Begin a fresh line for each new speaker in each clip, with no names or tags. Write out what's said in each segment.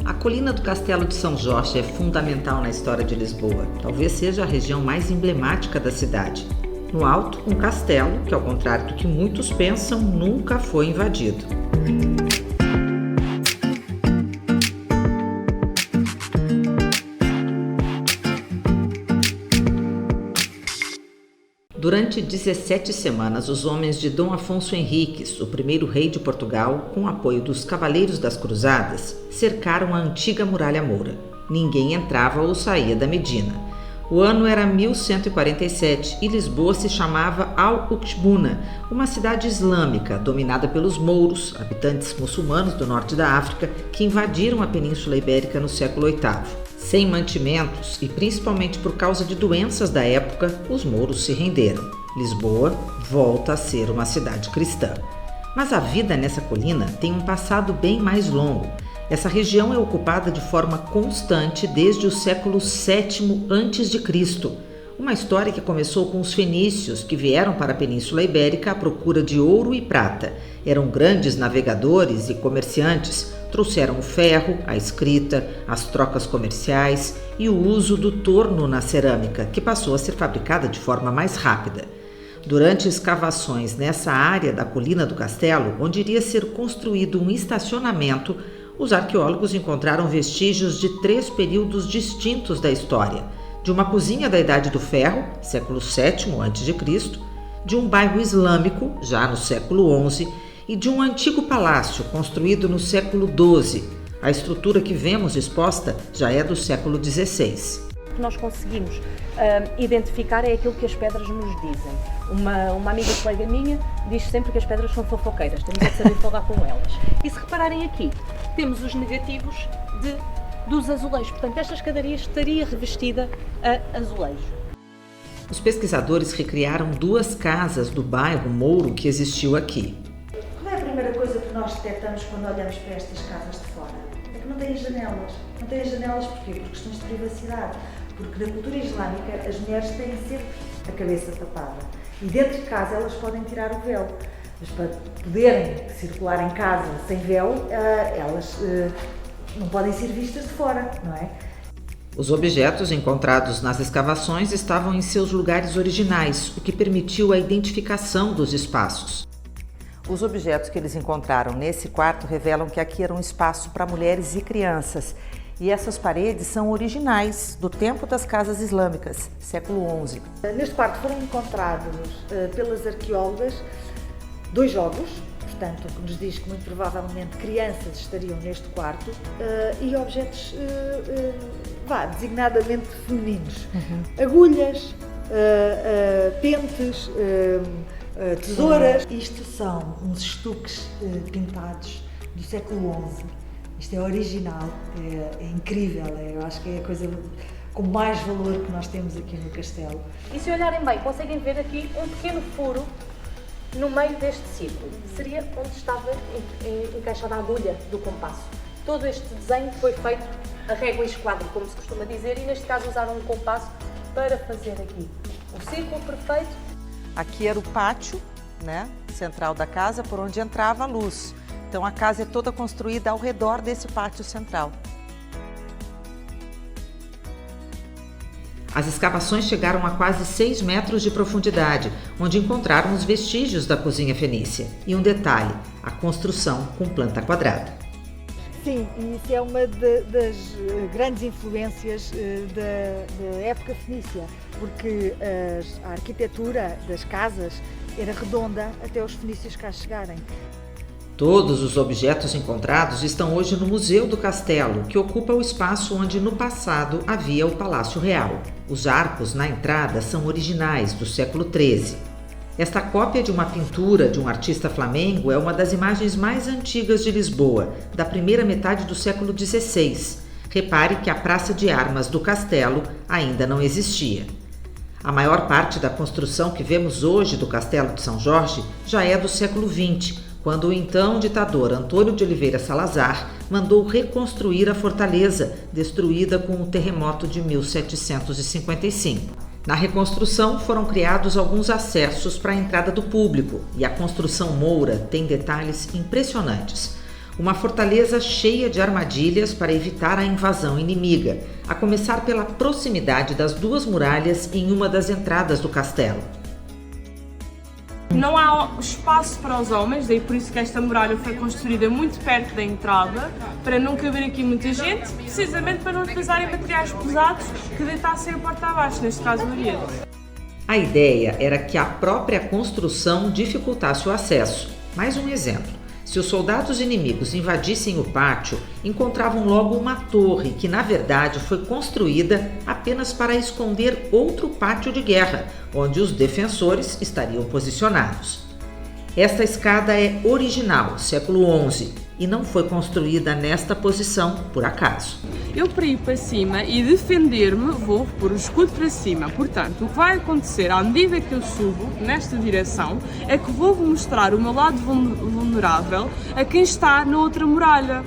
A colina do Castelo de São Jorge é fundamental na história de Lisboa. Talvez seja a região mais emblemática da cidade. No alto, um castelo que, ao contrário do que muitos pensam, nunca foi invadido. Durante 17 semanas, os homens de Dom Afonso Henriques, o primeiro rei de Portugal, com apoio dos Cavaleiros das Cruzadas, cercaram a antiga muralha moura. Ninguém entrava ou saía da Medina. O ano era 1147 e Lisboa se chamava Al-Uqbuna, uma cidade islâmica dominada pelos mouros, habitantes muçulmanos do norte da África, que invadiram a Península Ibérica no século VIII. Sem mantimentos e principalmente por causa de doenças da época, os mouros se renderam. Lisboa volta a ser uma cidade cristã. Mas a vida nessa colina tem um passado bem mais longo. Essa região é ocupada de forma constante desde o século VII a.C., uma história que começou com os fenícios, que vieram para a Península Ibérica à procura de ouro e prata. Eram grandes navegadores e comerciantes, trouxeram o ferro, a escrita, as trocas comerciais e o uso do torno na cerâmica, que passou a ser fabricada de forma mais rápida. Durante escavações nessa área da colina do castelo, onde iria ser construído um estacionamento, os arqueólogos encontraram vestígios de 3 períodos distintos da história: de uma cozinha da Idade do Ferro, século VII a.C., de um bairro islâmico, já no século XI, e de um antigo palácio construído no século XII. A estrutura que vemos exposta já é do século XVI.
O que nós conseguimos identificar é aquilo que as pedras nos dizem. Uma amiga colega minha diz sempre que as pedras são fofoqueiras, temos de saber falar com elas. E se repararem aqui, temos os negativos dos azulejos, portanto esta escadaria estaria revestida a azulejo.
Os pesquisadores recriaram 2 casas do bairro mouro que existiu aqui.
Qual é a primeira coisa que nós detectamos quando olhamos para estas casas de fora? É que não têm janelas. Não têm janelas porquê? Por questões de privacidade. Porque na cultura islâmica as mulheres têm sempre a cabeça tapada. E dentro de casa elas podem tirar o véu. Mas para poderem circular em casa sem véu, elas não podem ser vistas de fora, não é?
Os objetos encontrados nas escavações estavam em seus lugares originais, o que permitiu a identificação dos espaços. Os objetos que eles encontraram nesse quarto revelam que aqui era um espaço para mulheres e crianças. E essas paredes são originais, do tempo das casas islâmicas, século XI.
Neste quarto foram encontrados pelas arqueólogas 2 jogos, portanto, que nos diz que muito provavelmente crianças estariam neste quarto, e objetos designadamente femininos. Agulhas, pentes, tesouras. Isto são uns estuques pintados do século XI. Isto é original, é incrível, eu acho que é a coisa com mais valor que nós temos aqui no castelo.
E se olharem bem, conseguem ver aqui um pequeno furo no meio deste círculo. Seria onde estava encaixada a agulha do compasso. Todo este desenho foi feito a régua e esquadro, como se costuma dizer, e neste caso usaram um compasso para fazer aqui o círculo perfeito.
Aqui era o pátio, central da casa, por onde entrava a luz. Então a casa é toda construída ao redor desse pátio central. As escavações chegaram a quase 6 metros de profundidade, onde encontraram os vestígios da cozinha fenícia. E um detalhe, a construção com planta quadrada.
Sim, e isso é uma das grandes influências da época fenícia, porque a arquitetura das casas era redonda até os fenícios cá chegarem.
Todos os objetos encontrados estão hoje no Museu do Castelo, que ocupa o espaço onde no passado havia o Palácio Real. Os arcos na entrada são originais, do século XIII. Esta cópia de uma pintura de um artista flamengo é uma das imagens mais antigas de Lisboa, da primeira metade do século XVI. Repare que a Praça de Armas do Castelo ainda não existia. A maior parte da construção que vemos hoje do Castelo de São Jorge já é do século XX, quando o então ditador Antônio de Oliveira Salazar mandou reconstruir a fortaleza, destruída com o terremoto de 1755. Na reconstrução foram criados alguns acessos para a entrada do público e a construção moura tem detalhes impressionantes. Uma fortaleza cheia de armadilhas para evitar a invasão inimiga, a começar pela proximidade das duas muralhas em uma das entradas do castelo.
Não há espaço para os homens, daí por isso que esta muralha foi construída muito perto da entrada, para não caber aqui muita gente, precisamente para não utilizarem materiais pesados que deitassem a porta abaixo, neste caso o ariete.
A ideia era que a própria construção dificultasse o acesso. Mais um exemplo. Se os soldados inimigos invadissem o pátio, encontravam logo uma torre que, na verdade, foi construída apenas para esconder outro pátio de guerra, onde os defensores estariam posicionados. Esta escada é original, século XI, e não foi construída nesta posição por acaso.
Eu, para ir para cima e defender-me, vou pôr o escudo para cima. Portanto, o que vai acontecer à medida que eu subo nesta direção é que vou mostrar o meu lado vulnerável a quem está na outra muralha.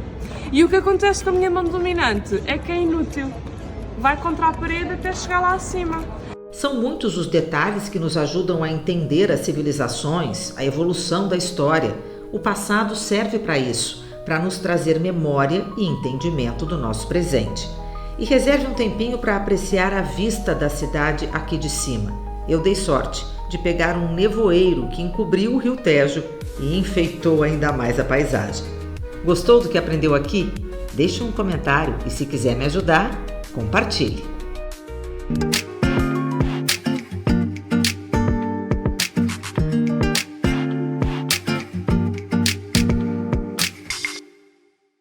E o que acontece com a minha mão dominante é que é inútil. Vai contra a parede até chegar lá acima.
São muitos os detalhes que nos ajudam a entender as civilizações, a evolução da história. O passado serve para isso, para nos trazer memória e entendimento do nosso presente. E reserve um tempinho para apreciar a vista da cidade aqui de cima. Eu dei sorte de pegar um nevoeiro que encobriu o Rio Tejo e enfeitou ainda mais a paisagem. Gostou do que aprendeu aqui? Deixe um comentário e, se quiser me ajudar, compartilhe.